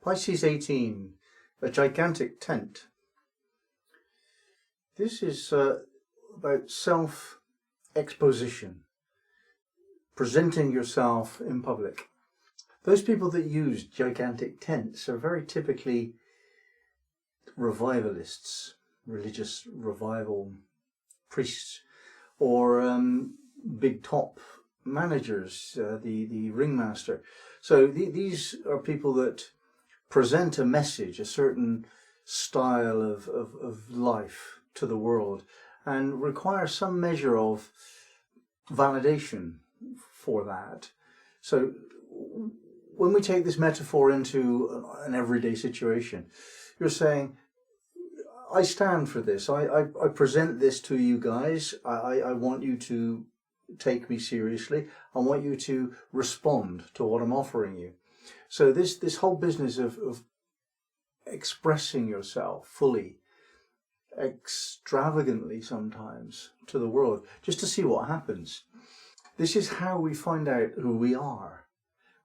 Pisces 18, a gigantic tent. This is about self-exposition, presenting yourself in public. Those people that use gigantic tents are very typically revivalists, religious revival priests, or big top managers, the ringmaster. So these are people that present a message, a certain style of life to the world, and require some measure of validation for that. So when we take this metaphor into an everyday situation, you're saying, I stand for this. I present this to you guys. I want you to take me seriously. I want you to respond to what I'm offering you. So this whole business of expressing yourself fully, extravagantly sometimes to the world, just to see what happens. This is how we find out who we are.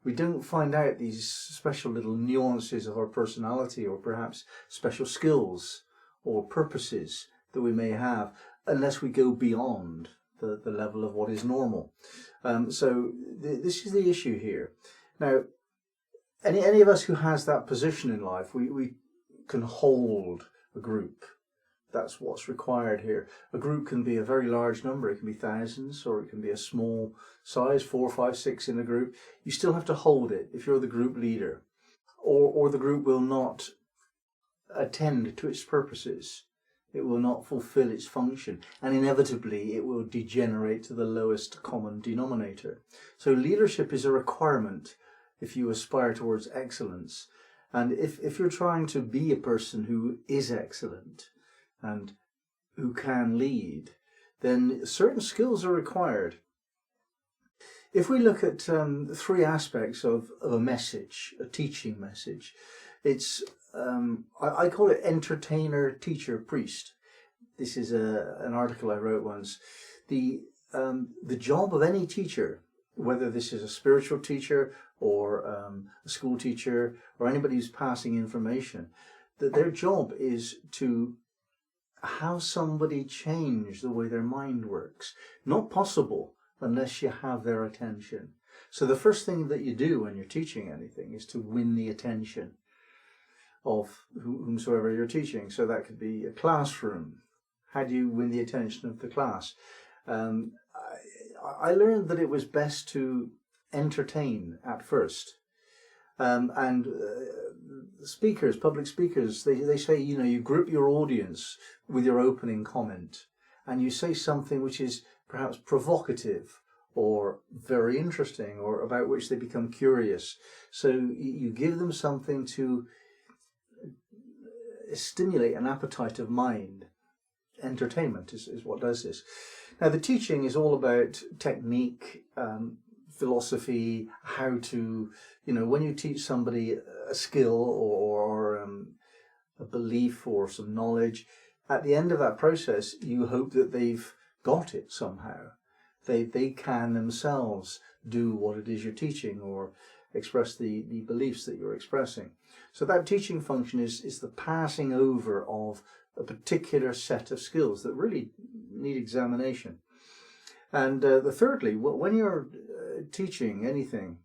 We don't find out these special little nuances of our personality, or perhaps special skills or purposes that we may have, unless we go beyond the level of what is normal. So this is the issue here. Now, any of us who has that position in life, we can hold a group. That's what's required here. A group can be a very large number. It can be thousands, or it can be a small size, 4, 5, 6 in a group. You still have to hold it if you're the group leader, or the group will not attend to its purposes. It will not fulfill its function, and inevitably it will degenerate to the lowest common denominator. So leadership is a requirement if you aspire towards excellence. And if you're trying to be a person who is excellent and who can lead, then certain skills are required. If we look at 3 aspects of a message, a teaching message, it's I call it entertainer, teacher, priest. This is an article I wrote once. The job of any teacher, whether this is a spiritual teacher or a school teacher or anybody who's passing information, that their job is to have somebody change the way their mind works. Not possible unless you have their attention. So the first thing that you do when you're teaching anything is to win the attention of whomsoever you're teaching. So that could be a classroom. How do you win the attention of the class? I learned that it was best to entertain at first. Speakers, public speakers, they say, you group your audience with your opening comment, and you say something which is perhaps provocative or very interesting, or about which they become curious. So you give them something to stimulate an appetite of mind. Entertainment is what does this. Now, the teaching is all about technique, philosophy, how to, when you teach somebody a skill or a belief or some knowledge, at the end of that process, you hope that they've got it somehow. They can themselves do what it is you're teaching, or express the beliefs that you're expressing. So that teaching function is the passing over of a particular set of skills that really need examination. And thirdly, when you're teaching anything,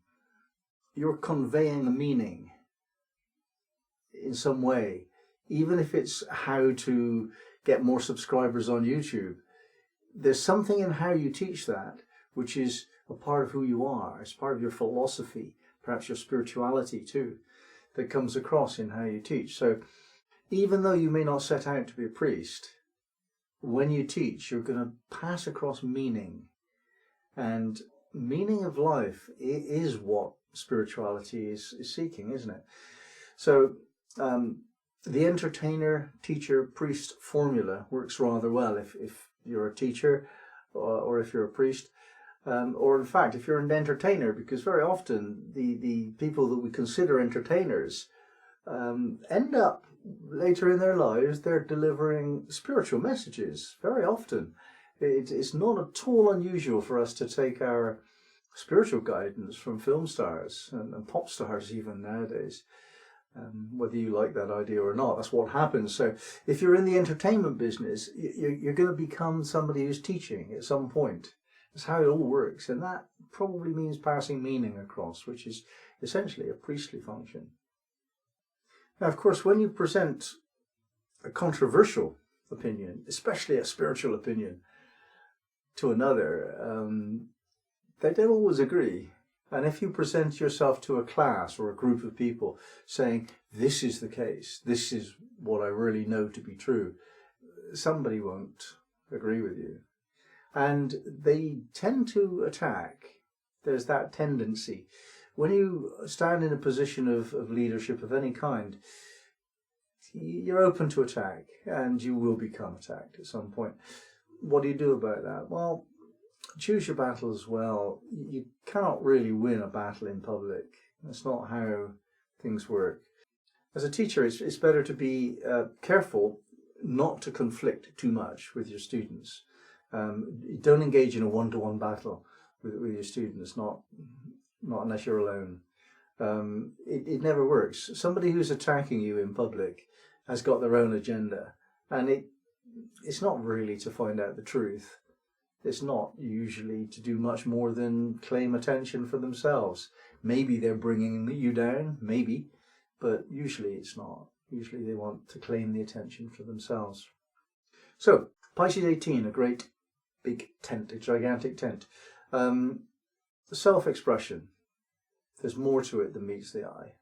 you're conveying a meaning in some way, even if it's how to get more subscribers on YouTube. There's something in how you teach that which is a part of who you are. It's part of your philosophy, perhaps your spirituality too, that comes across in how you teach. So even though you may not set out to be a priest, when you teach, you're going to pass across meaning. And meaning of life is what spirituality is seeking, isn't it? So the entertainer, teacher, priest formula works rather well if you're a teacher or if you're a priest. Or in fact, if you're an entertainer, because very often the people that we consider entertainers end up later in their lives, they're delivering spiritual messages very often. It's not at all unusual for us to take our spiritual guidance from film stars and pop stars even nowadays. whether you like that idea or not. That's what happens. So if you're in the entertainment business, you're going to become somebody who's teaching at some point. That's how it all works. And that probably means passing meaning across, which is essentially a priestly function. Now, of course, when you present a controversial opinion, especially a spiritual opinion, to another, they don't always agree. And if you present yourself to a class or a group of people saying, this is the case, this is what I really know to be true, somebody won't agree with you. And they tend to attack. There's that tendency. When you stand in a position of leadership of any kind, you're open to attack, and you will become attacked at some point. What do you do about that? Well, choose your battles well. You cannot really win a battle in public. That's not how things work. As a teacher, it's better to be careful not to conflict too much with your students. Don't engage in a one-to-one battle with your students, not unless you're alone. It never works. Somebody who's attacking you in public has got their own agenda, and it's not really to find out the truth. It's not usually to do much more than claim attention for themselves. Maybe they're bringing you down, maybe, but usually it's not. Usually they want to claim the attention for themselves. So, Pisces 18, a great big tent, a gigantic tent. Self-expression. There's more to it than meets the eye.